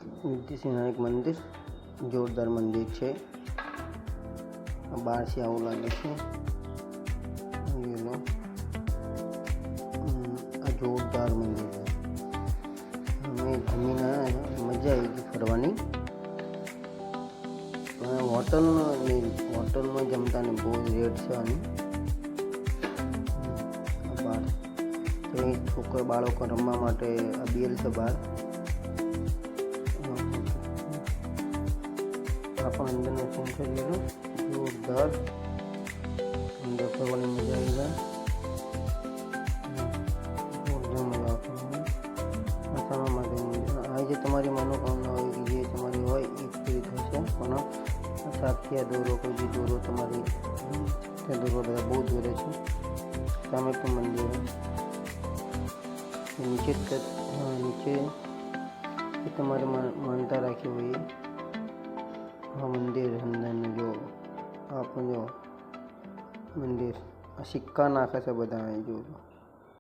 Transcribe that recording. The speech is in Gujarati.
સિદ્ધિવિનાયક મંદિર જોરદાર મંદિર છે। બહારથી આવું લાગે છે। આ જોરદાર મંદિર છે। અમે જમીને મજા આવી ગઈ ફરવાની। હોટલમાં જમતા ને બહુ રેટ છે આની। છોકરા બાળકો રમવા માટે આ બેલ છે બહાર। આ પણ અંદરનો સીન છે જોરદાર। અંદર ફરવાની મજા આવી જાય। જોરદાર મજા આવશે। આ જે તમારી મનોકામના હોય કે જે તમારી હોય એ પૂરી થશે। પણ સાક્ષી દોરો કોઈ બી દોરો તમારી ત્યાં દોરો બધા બહુ દોરે છે। સામે પણ મંદિર નીચે તમારે માનતા રાખી હોય આ મંદિર અંદરનું જો આ પણ જો મંદિર આ સિક્કા નાખે છે બધા જો।